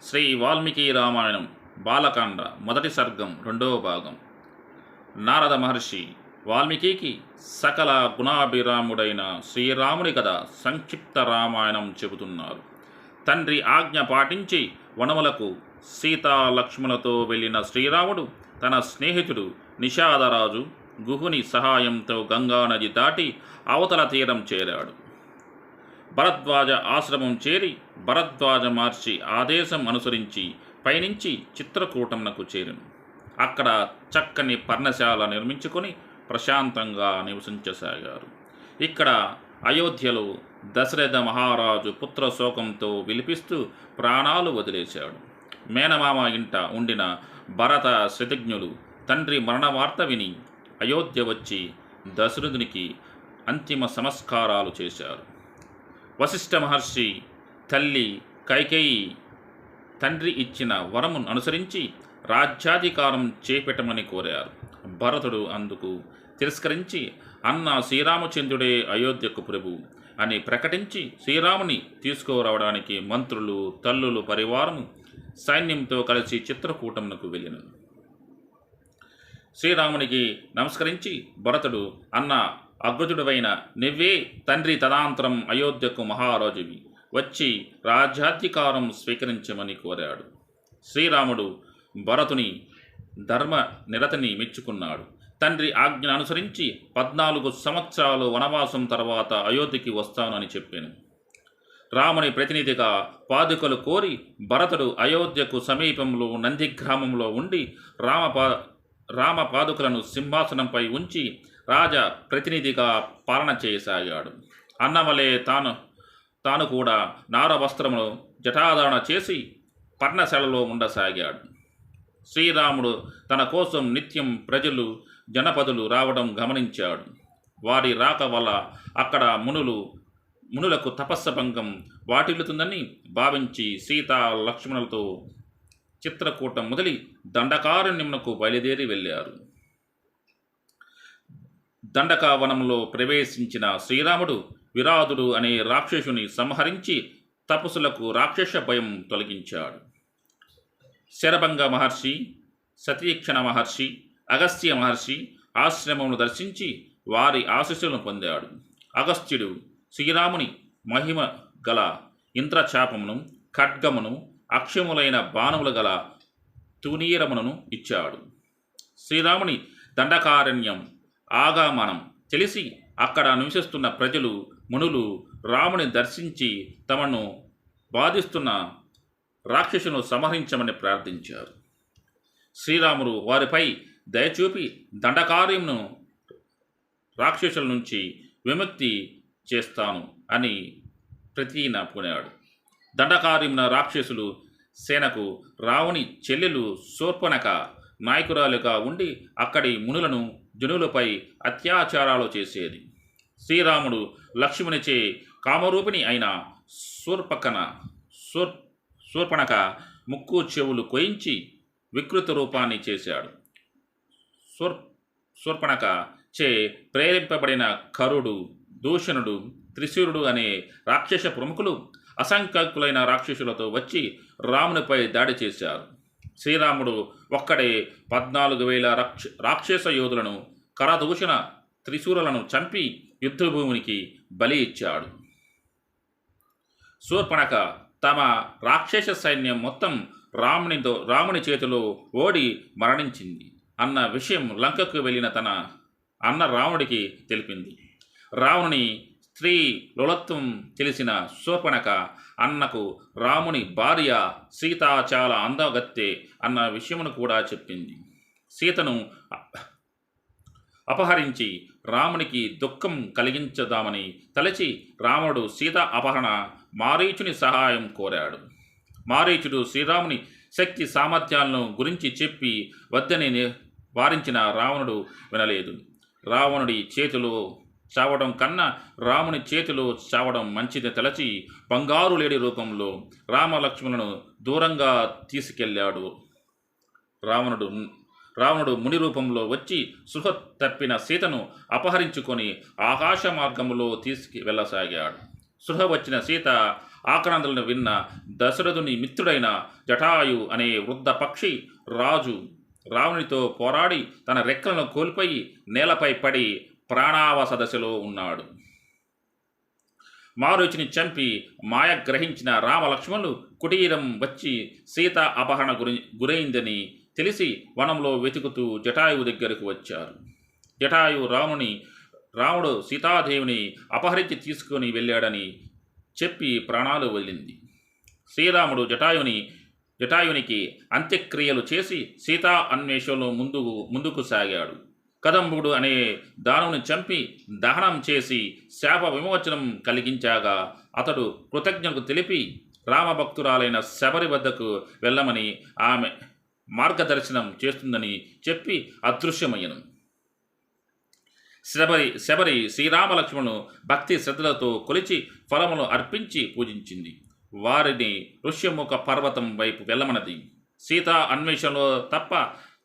శ్రీ వాల్మీకి రామాయణం బాలకాండ మొదటి సర్గం రెండవ భాగం. నారద మహర్షి వాల్మీకి సకల గుణాభిరాముడైన శ్రీరాముని కథ సంక్షిప్త రామాయణం చెబుతున్నారు. తండ్రి ఆజ్ఞ పాటించి వనములకు సీతా లక్ష్మణులతో వెళ్ళిన శ్రీరాముడు తన స్నేహితుడు నిషాదరాజు గుహుని సహాయంతో గంగానది దాటి అవతల తీరం చేరాడు. భరద్వాజ ఆశ్రమం చేరి భరద్వాజ మహర్షి ఆదేశం అనుసరించి పైనుంచి చిత్రకూటంనకు చేరిను. అక్కడ చక్కని పర్ణశాల నిర్మించుకొని ప్రశాంతంగా నివసించసాగారు. ఇక్కడ అయోధ్యలో దశరథ మహారాజు పుత్ర శోకంతో విలిపిస్తూ ప్రాణాలు వదిలేశాడు. మేనమామ ఇంట ఉండిన భరత శతజ్ఞులు తండ్రి మరణ వార్త విని అయోధ్య వచ్చి దశరథునికి అంతిమ సంస్కారాలు చేశారు. వశిష్ఠ మహర్షి తల్లి కైకేయి తండ్రి ఇచ్చిన వరమును అనుసరించి రాజ్యాధికారం చేపట్టమని కోరారు. భరతుడు అందుకు తిరస్కరించి అన్న శ్రీరామచంద్రుడే అయోధ్యకు ప్రభు అని ప్రకటించి శ్రీరాముని తీసుకురావడానికి మంత్రులు తల్లులు పరివారము సైన్యంతో కలిసి చిత్రకూటమునకు వెళ్ళిన శ్రీరామునికి నమస్కరించి భరతుడు అన్న అగ్రజుడవైన నువ్వే తండ్రి తదాంతరం అయోధ్యకు మహారాజువి, వచ్చి రాజ్యాధికారం స్వీకరించమని కోరాడు. శ్రీరాముడు భరతుని ధర్మ నిరతిని మెచ్చుకున్నాడు. తండ్రి ఆజ్ఞను అనుసరించి 14 సంవత్సరాలు వనవాసం తర్వాత అయోధ్యకి వస్తానని చెప్పాను. రాముని ప్రతినిధిగా పాదుకలు కోరి భరతుడు అయోధ్యకు సమీపంలో నంది గ్రామంలో ఉండి రామ పాదుకలను సింహాసనంపై ఉంచి రాజ ప్రతినిధిగా పాలన చేయసాగాడు. అన్నవలే తాను కూడా నార వస్త్రమును జటాధారణ చేసి పర్ణశాలలో ఉండసాగాడు. శ్రీరాముడు తన కోసం నిత్యం ప్రజలు జనపదులు రావడం గమనించాడు. వారి రాక వల్ల అక్కడ మునులకు తపస్సభంగం వాటిల్లుతుందని భావించి సీతా లక్ష్మణులతో చిత్రకూటం మొదలి దండకారణ్యమునకు బయలుదేరి వెళ్ళారు. దండకావనంలో ప్రవేశించిన శ్రీరాముడు విరాధుడు అనే రాక్షసుని సంహరించి తపస్సులకు రాక్షస భయం తొలగించాడు. శరభంగ మహర్షి, సతీక్షణ మహర్షి, అగస్త్య మహర్షి ఆశ్రమమును దర్శించి వారి ఆశీస్సులను పొందాడు. అగస్త్యుడు శ్రీరాముని మహిమ గల ఇంద్రచాపమును, ఖడ్గమును, అక్షములైన బాణములు గల తూనీరమును ఇచ్చాడు. శ్రీరాముని దండకారణ్యం ఆగమనం తెలిసి అక్కడ నివసిస్తున్న ప్రజలు మునులు రాముని దర్శించి తమను బాధిస్తున్న రాక్షసును సంహరించమని ప్రార్థించారు. శ్రీరాముడు వారిపై దయచూపి దండకార్యమును రాక్షసుల నుంచి విముక్తి చేస్తాను అని ప్రతిజ్ఞ పూనాడు. దండకార్యమున రాక్షసులు సేనకు రావుని చెల్లెలు శూర్పణఖ నాయకురాలుగా ఉండి అక్కడి మునులను జనులపై అత్యాచారాలు చేసేది. శ్రీరాముడు లక్ష్మణునిచే కామరూపిణి అయిన శూర్పణఖ ముక్కు చెవులు కోయించి వికృత రూపాన్ని చేశాడు. శూర్పణఖ చే ప్రేరేపింపబడిన కరుడు, దూషణుడు, త్రిశూరుడు అనే రాక్షస ప్రముఖులు అసంఖ్యాకులైన రాక్షసులతో వచ్చి రామునిపై దాడి చేశారు. శ్రీరాముడు ఒక్కడే 14,000 రాక్షస యోధులను, కరదూషణ త్రిశూరులను చంపి యుద్ధభూమికి బలి ఇచ్చాడు. శూర్పణఖ తమ రాక్షస సైన్యం మొత్తం రాముని చేతిలో ఓడి మరణించింది అన్న విషయం లంకకు వెళ్ళిన తన అన్న రావణుడికి తెలిపింది. రావణుని స్త్రీ లోలత్వం తెలిసిన శూర్పణఖ అన్నకు రాముని భార్య సీత చాలా అందగత్తె అన్న విషయమును కూడా చెప్పింది. సీతను అపహరించి రామునికి దుఃఖం కలిగించదామని తలచి రాముడు సీత అపహరణ మారీచుని సహాయం కోరాడు. మారీచుడు శ్రీరాముని శక్తి సామర్థ్యాలను గురించి చెప్పి వద్దని వారించిన రావణుడు వినలేదు. రావణుడి చేతిలో చావడం కన్నా రాముని చేతిలో చావడం మంచిది తలచి బంగారు లేడి రూపంలో రామలక్ష్మణులను దూరంగా తీసుకెళ్ళాడు. రావణుడు ముని రూపంలో వచ్చి సుఖ తప్పిన సీతను అపహరించుకొని ఆకాశ మార్గంలో తీసుకు వెళ్ళసాగాడు. సృహ వచ్చిన సీత ఆక్రాంతులను విన్న దశరథుని మిత్రుడైన జటాయు అనే వృద్ధ పక్షి రాజు రావణునితో పోరాడి తన రెక్కలను కోల్పోయి నేలపై పడి ప్రాణావస దశలో ఉన్నాడు. మారుచిని చంపి మాయ గ్రహించిన రామలక్ష్మణులు కుటీరం వచ్చి సీత అపహరణ గురైందని తెలిసి వనంలో వెతుకుతూ జటాయువు దగ్గరకు వచ్చారు. జటాయు రాముడు సీతాదేవిని అపహరించి తీసుకొని వెళ్ళాడని చెప్పి ప్రాణాలు వదిలింది. శ్రీరాముడు జటాయునికి అంత్యక్రియలు చేసి సీతా అన్వేషణలో ముందుకు సాగాడు. కదంబుడు అనే దానుని చంపి దహనం చేసి శాప విమోచనం కలిగించాగా అతడు కృతజ్ఞతకు తెలిపి రామభక్తురాలైన శబరి వద్దకు వెళ్ళమని ఆమె మార్గదర్శనం చేస్తుందని చెప్పి అదృశ్యమయ్యను. శబరి శ్రీరామలక్ష్మణులు భక్తి శ్రద్ధలతో కొలిచి ఫలములు అర్పించి పూజించింది. వారిని ఋష్యముఖ పర్వతం వైపు వెళ్ళమన్నది. సీతా అన్వేషణలో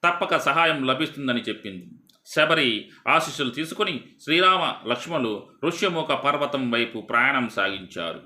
తప్పక సహాయం లభిస్తుందని చెప్పింది. శబరి ఆశీస్సులు తీసుకుని శ్రీరామ లక్ష్మణులు ఋష్యముఖ పర్వతం వైపు ప్రయాణం సాగించారు.